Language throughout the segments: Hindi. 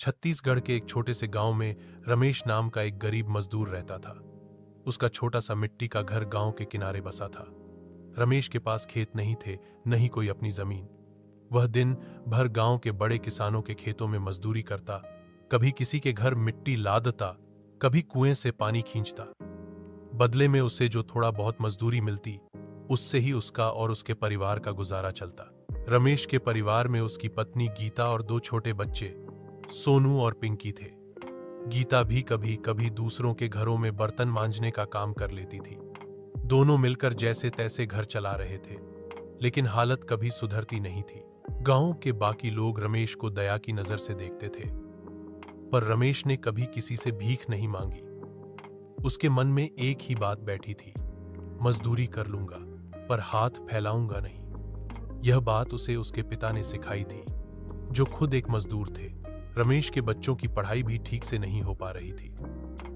छत्तीसगढ़ के एक छोटे से गांव में रमेश नाम का एक गरीब मजदूर रहता था। उसका छोटा सा मिट्टी का घर गांव के किनारे बसा था। रमेश के पास खेत नहीं थे, न ही कोई अपनी जमीन। वह दिन भर गांव के बड़े किसानों के खेतों में मजदूरी करता, कभी किसी के घर मिट्टी लादता, कभी कुएं से पानी खींचता। बदले में उसे जो थोड़ा बहुत मजदूरी मिलती, उससे ही उसका और उसके परिवार का गुजारा चलता। रमेश के परिवार में उसकी पत्नी गीता और दो छोटे बच्चे सोनू और पिंकी थे। गीता भी कभी कभी दूसरों के घरों में बर्तन मांजने का काम कर लेती थी। दोनों मिलकर जैसे तैसे घर चला रहे थे, लेकिन हालत कभी सुधरती नहीं थी। गांव के बाकी लोग रमेश को दया की नजर से देखते थे, पर रमेश ने कभी किसी से भीख नहीं मांगी। उसके मन में एक ही बात बैठी थी, मजदूरी कर लूंगा पर हाथ फैलाऊंगा नहीं। यह बात उसे उसके पिता ने सिखाई थी, जो खुद एक मजदूर थे। रमेश के बच्चों की पढ़ाई भी ठीक से नहीं हो पा रही थी।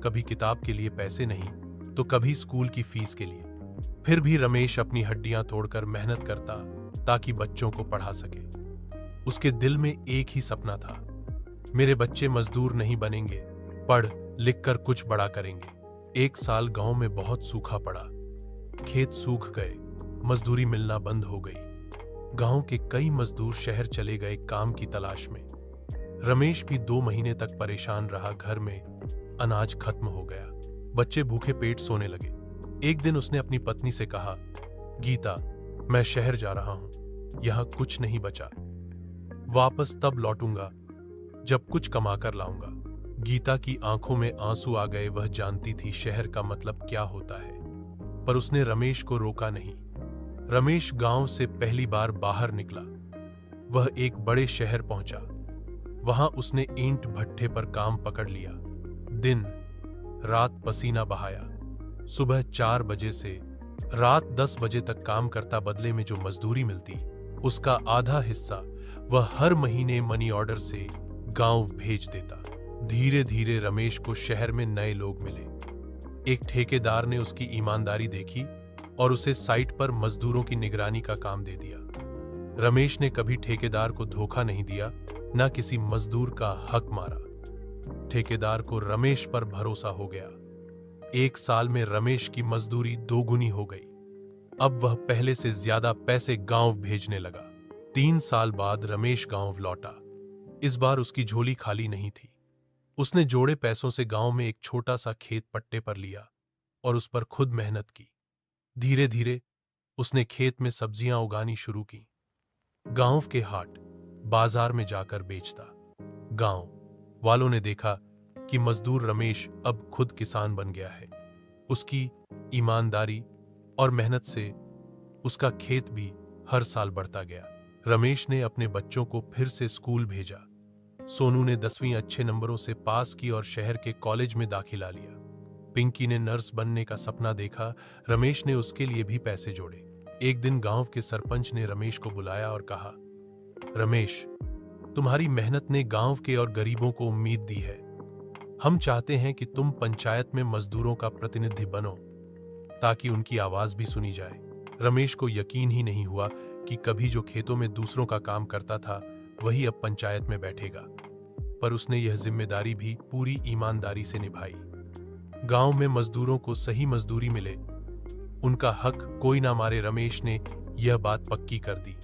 कभी किताब के लिए पैसे नहीं, तो कभी स्कूल की फीस के लिए। फिर भी रमेश अपनी हड्डियां तोड़कर मेहनत करता ताकि बच्चों को पढ़ा सके। उसके दिल में एक ही सपना था, मेरे बच्चे मजदूर नहीं बनेंगे, पढ़ लिख कर कुछ बड़ा करेंगे। एक साल गांव में बहुत सूखा पड़ा, खेत सूख गए, मजदूरी मिलना बंद हो गई। गांव के कई मजदूर शहर चले गए काम की तलाश में। रमेश भी 2 महीने तक परेशान रहा। घर में अनाज खत्म हो गया, बच्चे भूखे पेट सोने लगे। एक दिन उसने अपनी पत्नी से कहा, गीता, मैं शहर जा रहा हूं, यहां कुछ नहीं बचा। वापस तब लौटूंगा जब कुछ कमाकर लाऊंगा। गीता की आंखों में आंसू आ गए। वह जानती थी शहर का मतलब क्या होता है, पर उसने रमेश को रोका नहीं। रमेश गांव से पहली बार बाहर निकला। वह एक बड़े शहर पहुंचा। वहां उसने ईंट भट्ठे पर काम पकड़ लिया। दिन रात पसीना बहाया। सुबह 4 बजे से रात 10 बजे तक काम करता। बदले में जो मजदूरी मिलती, उसका आधा हिस्सा वह हर महीने मनी ऑर्डर से गांव भेज देता। धीरे धीरे रमेश को शहर में नए लोग मिले। एक ठेकेदार ने उसकी ईमानदारी देखी और उसे साइट पर मजदूरों की निगरानी का काम दे दिया। रमेश ने कभी ठेकेदार को धोखा नहीं दिया, न किसी मजदूर का हक मारा। ठेकेदार को रमेश पर भरोसा हो गया। 1 साल में रमेश की मजदूरी 2 गुनी हो गई। अब वह पहले से ज्यादा पैसे गांव भेजने लगा। 3 साल बाद रमेश गांव लौटा। इस बार उसकी झोली खाली नहीं थी। उसने जोड़े पैसों से गांव में एक छोटा सा खेत पट्टे पर लिया और उस पर खुद मेहनत की। धीरे धीरे उसने खेत में सब्जियां उगानी शुरू की। गांव के हाट बाजार में जाकर बेचता। गांव वालों ने देखा कि मजदूर रमेश अब खुद किसान बन गया है। उसकी ईमानदारी और मेहनत से उसका खेत भी हर साल बढ़ता गया। रमेश ने अपने बच्चों को फिर से स्कूल भेजा। सोनू ने 10वीं अच्छे नंबरों से पास की और शहर के कॉलेज में दाखिला लिया। पिंकी ने नर्स बनने का सपना देखा। रमेश ने उसके लिए भी पैसे जोड़े। एक दिन गांव के सरपंच ने रमेश को बुलाया और कहा, रमेश, तुम्हारी मेहनत ने गांव के और गरीबों को उम्मीद दी है। हम चाहते हैं कि तुम पंचायत में मजदूरों का प्रतिनिधि बनो, ताकि उनकी आवाज भी सुनी जाए। रमेश को यकीन ही नहीं हुआ कि कभी जो खेतों में दूसरों का काम करता था, वही अब पंचायत में बैठेगा। पर उसने यह जिम्मेदारी भी पूरी ईमानदारी से निभाई। गांव में मजदूरों को सही मजदूरी मिले, उनका हक कोई ना मारे, रमेश ने यह बात पक्की कर दी।